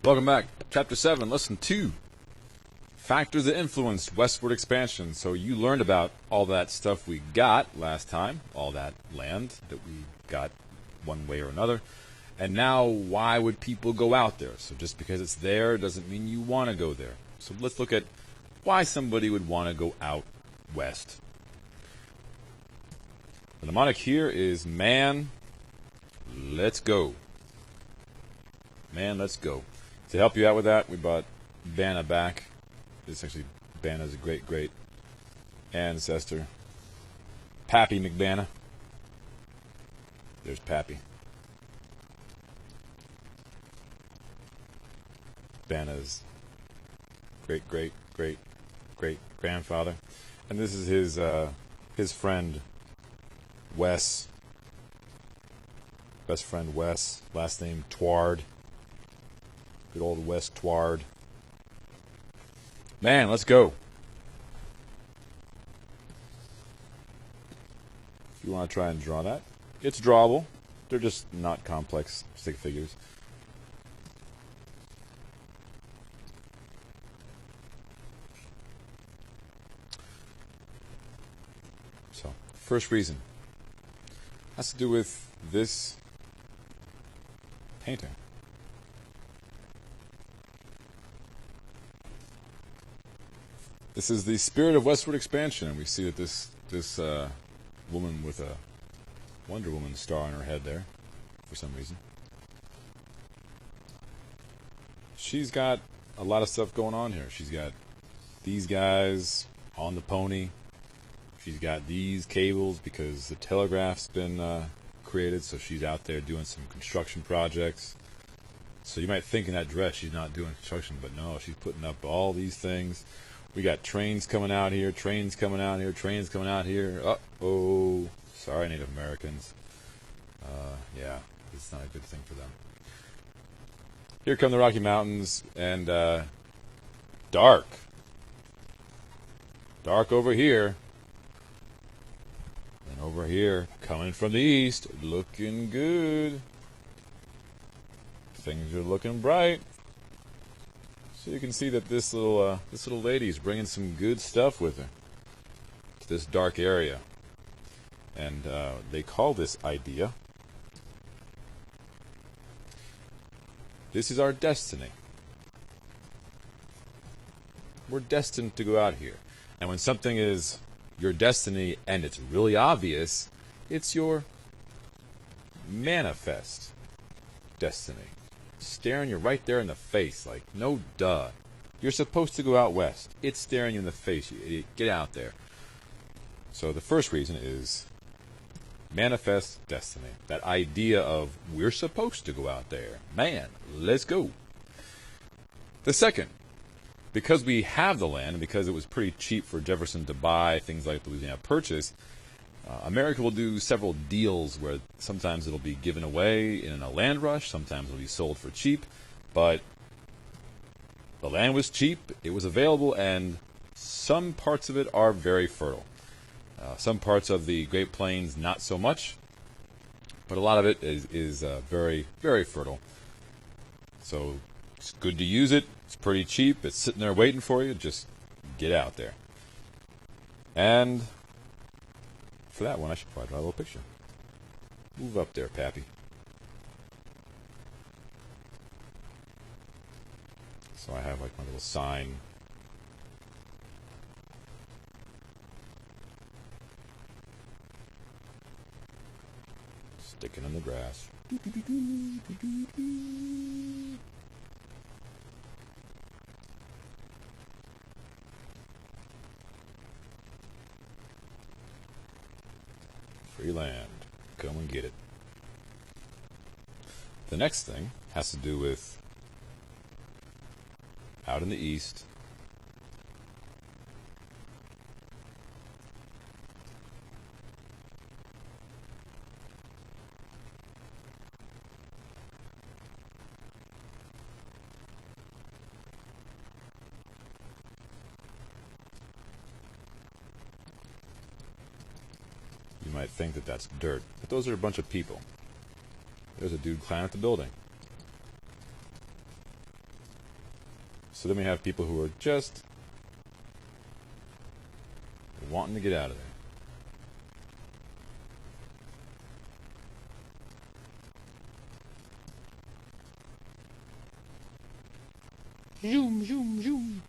Welcome back. Chapter 7, Lesson 2. Factors that influenced westward expansion. So you learned about all that stuff we got last time, all that land that we got one way or another. And now, why would people go out there? So just because it's there doesn't mean you want to go there. So let's look at why somebody would want to go out west. The mnemonic here is man, let's go. Man, let's go. To help you out with that, we brought Banna back. This actually, Banna's a great ancestor. Pappy McBanna. There's Pappy. Banna's great grandfather. And this is his friend Wes. Best friend Wes. Last name Tward. Good old Wes Tward. Man, let's go. If you want to try and draw that, it's drawable. They're just not complex stick figures. So, first reason has to do with this painting. This is the spirit of westward expansion, and we see that this woman with a Wonder Woman star on her head there, for some reason. She's got a lot of stuff going on here. She's got these guys on the pony. She's got these cables because the telegraph's been created, so she's out there doing some construction projects. So you might think in that dress she's not doing construction, but no, she's putting up all these things. We got trains coming out here, trains coming out here, trains coming out here. Uh-oh. Sorry, Native Americans. Yeah, it's not a good thing for them. Here come the Rocky Mountains, and dark. Dark over here. And over here, coming from the east, looking good. Things are looking bright. So you can see that this little lady is bringing some good stuff with her to this dark area, and they call this idea. This is our destiny. We're destined to go out here, and when something is your destiny and it's really obvious, it's your manifest destiny. Staring you right there in the face, like, no duh. You're supposed to go out west. It's staring you in the face, you idiot. Get out there. So the first reason is manifest destiny. That idea of we're supposed to go out there. Man, let's go. The second, because we have the land and because it was pretty cheap for Jefferson to buy things like the Louisiana Purchase, America will do several deals where sometimes it'll be given away in a land rush, sometimes it'll be sold for cheap, but the land was cheap, it was available, and some parts of it are very fertile. Some parts of the Great Plains not so much, but a lot of it is very fertile. So it's good to use it, it's pretty cheap, it's sitting there waiting for you, just get out there. And for that one, I should probably draw a little picture. Move up there, Pappy. So I have like my little sign. Sticking in the grass. Free land. Come and get it. The next thing has to do with out in the east. You might think that that's dirt, but those are a bunch of people. There's a dude climbing up the building. So then we have people who are just wanting to get out of there. Zoom, zoom, zoom.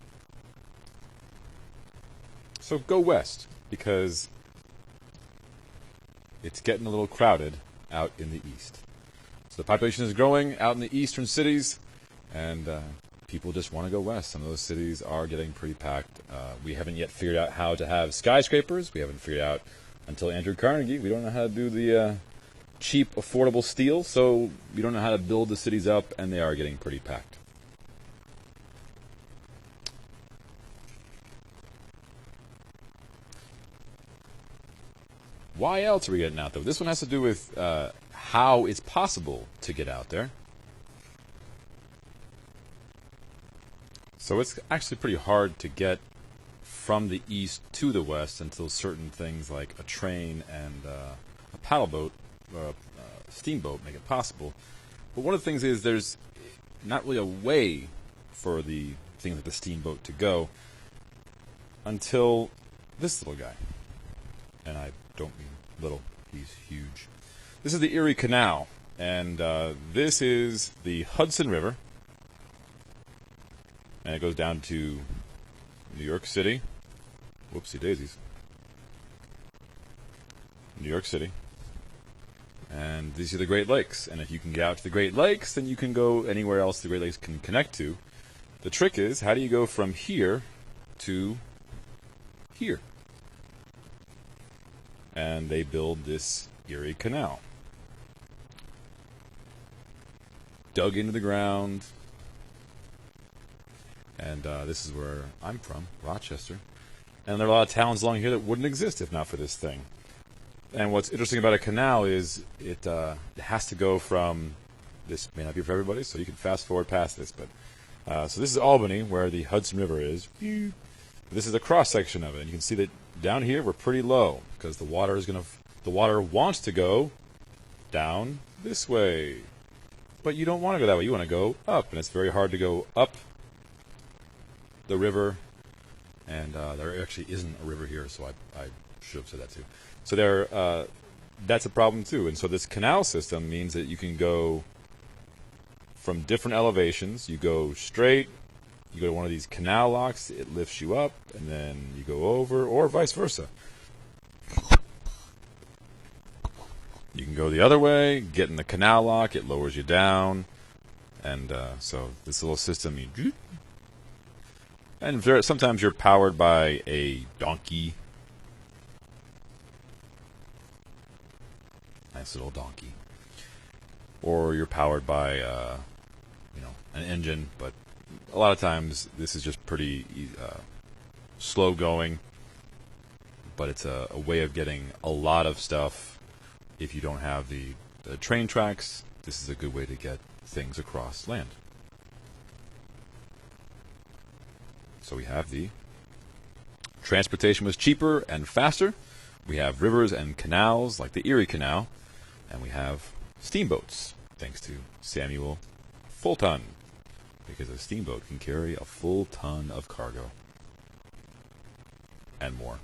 So go west, because it's getting a little crowded out in the east. So the population is growing out in the eastern cities, and people just want to go west. Some of those cities are getting pretty packed. We haven't yet figured out how to have skyscrapers. We haven't figured out, until Andrew Carnegie, we don't know how to do the cheap, affordable steel, so we don't know how to build the cities up, and they are getting pretty packed. Why else are we getting out, though? This one has to do with how it's possible to get out there. So it's actually pretty hard to get from the east to the west until certain things like a train and a paddle boat or a steamboat make it possible. But one of the things is there's not really a way for the things like the steamboat to go until this little guy. And I don't mean little, he's huge. This is the Erie Canal, and this is the Hudson River. And it goes down to New York City. Whoopsie daisies. New York City. And these are the Great Lakes. And if you can get out to the Great Lakes, then you can go anywhere else the Great Lakes can connect to. The trick is, how do you go from here to here? And they build this Erie Canal. Dug into the ground. And this is where I'm from, Rochester. And there are a lot of towns along here that wouldn't exist if not for this thing. And what's interesting about a canal is it has to go from, this may not be for everybody, so you can fast forward past this, but so this is Albany, where the Hudson River is. This is a cross section of it, and you can see that down here we're pretty low because the water wants to go down this way, but you don't want to go that way. You want to go up, and it's very hard to go up the river. And there actually isn't a river here, so I should have said that too. So that's a problem too. And so this canal system means that you can go from different elevations. You go straight, you go to one of these canal locks, it lifts you up, and then you go over, or vice versa. You can go the other way, get in the canal lock, it lowers you down, and so this little system, and sometimes you're powered by a donkey. Nice little donkey. Or you're powered by, an engine, but a lot of times this is just pretty slow going, but it's a way of getting a lot of stuff. If you don't have the train tracks, this is a good way to get things across land. So we have the transportation was cheaper and faster. We have rivers and canals like the Erie Canal, and we have steamboats, thanks to Samuel Fulton, because a steamboat can carry a full ton of cargo and more.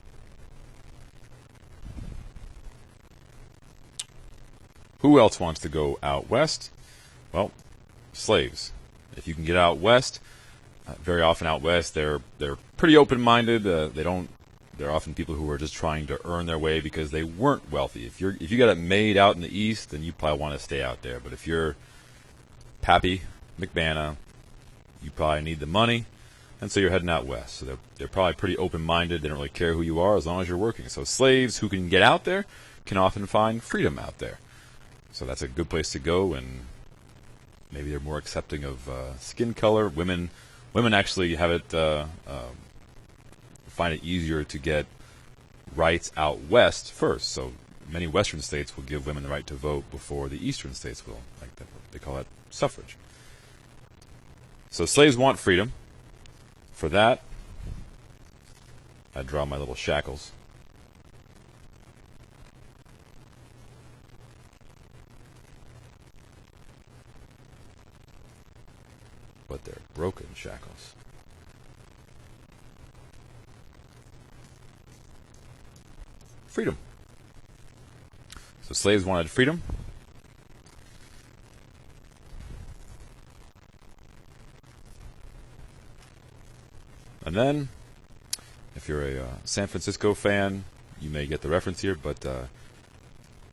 Who else wants to go out west? Well, slaves. If you can get out west, very often out west, they're pretty open-minded. They're often people who are just trying to earn their way because they weren't wealthy. If you got it made out in the east, then you probably want to stay out there. But if you're Pappy McManna, you probably need the money, and so you're heading out west. So they're probably pretty open-minded. They don't really care who you are as long as you're working. So slaves who can get out there can often find freedom out there. So that's a good place to go, and maybe they're more accepting of skin color. Women actually have it find it easier to get rights out west first. So many western states will give women the right to vote before the eastern states will. Like that, they call that suffrage. So slaves want freedom. For that, I draw my little shackles. But they're broken shackles. freedom. So slaves wanted freedom. And then, if you're a San Francisco fan, you may get the reference here, but the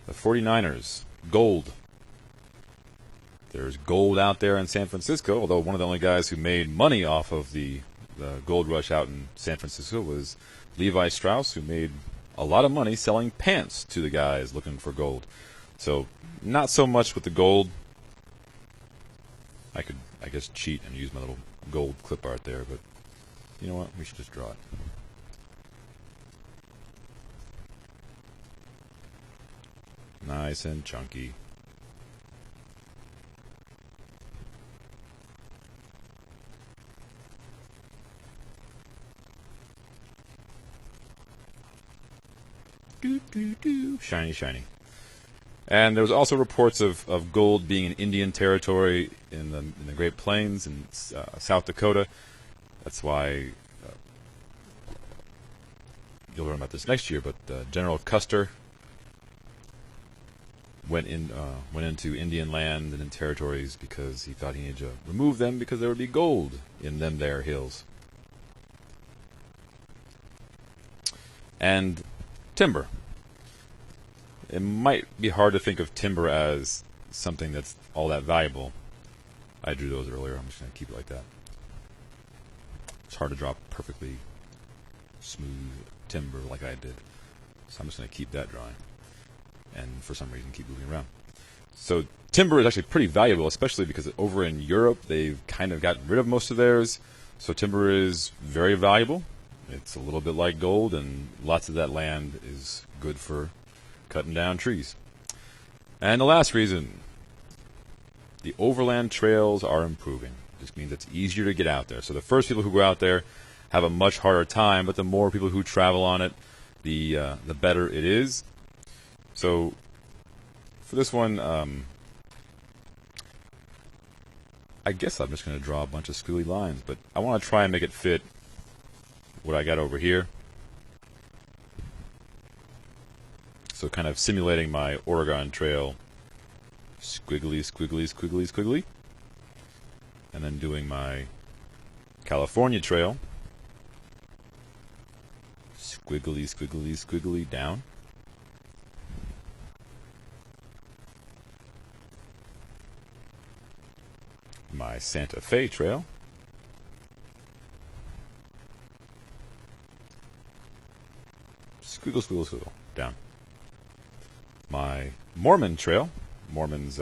49ers, gold. There's gold out there in San Francisco, although one of the only guys who made money off of the gold rush out in San Francisco was Levi Strauss, who made a lot of money selling pants to the guys looking for gold. So, not so much with the gold. I could, I guess, cheat and use my little gold clip art there, but you know what? We should just draw it. Nice and chunky. Shiny, shiny. And there was also reports of gold being in Indian territory in the Great Plains in South Dakota. That's why you'll learn about this next year. But General Custer went into Indian land and in territories because he thought he needed to remove them because there would be gold in them there hills. And timber. It might be hard to think of timber as something that's all that valuable. I drew those earlier. I'm just going to keep it like that. It's hard to draw perfectly smooth timber like I did. So I'm just going to keep that drawing. And for some reason keep moving around. So timber is actually pretty valuable, especially because over in Europe they've kind of gotten rid of most of theirs. So timber is very valuable. It's a little bit like gold, and lots of that land is good for cutting down trees. And the last reason, the overland trails are improving. This means it's easier to get out there. So the first people who go out there have a much harder time, but the more people who travel on it, the better it is. So for this one, I guess I'm just going to draw a bunch of squiggly lines, but I want to try and make it fit what I got over here. So kind of simulating my Oregon Trail, squiggly, squiggly, squiggly, squiggly. And then doing my California Trail, squiggly, squiggly, squiggly, down. My Santa Fe Trail, squiggle, squiggle, squiggle, down. My Mormon Trail, Mormons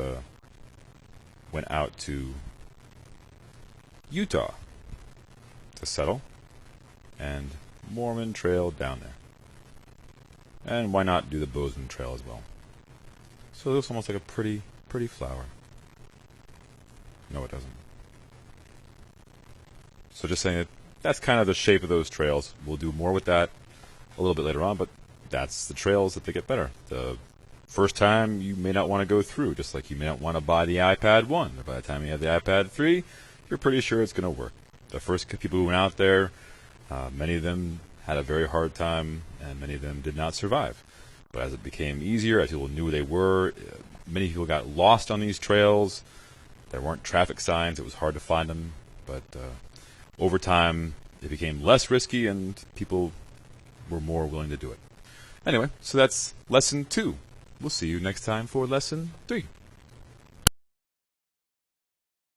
went out to Utah to settle, and Mormon Trail down there. And why not do the Bozeman Trail as well? So it looks almost like a pretty flower. No, it doesn't. So just saying that that's kind of the shape of those trails. We'll do more with that a little bit later on, but that's the trails that they get better. The first time you may not want to go through, just like you may not want to buy the iPad 1. By the time you have the iPad 3, you're pretty sure it's going to work. The first people who went out there, many of them had a very hard time, and many of them did not survive. But as it became easier, as people knew where they were, many people got lost on these trails. There weren't traffic signs. It was hard to find them. But over time, it became less risky, and people were more willing to do it. Anyway, so that's Lesson 2. We'll see you next time for Lesson 3.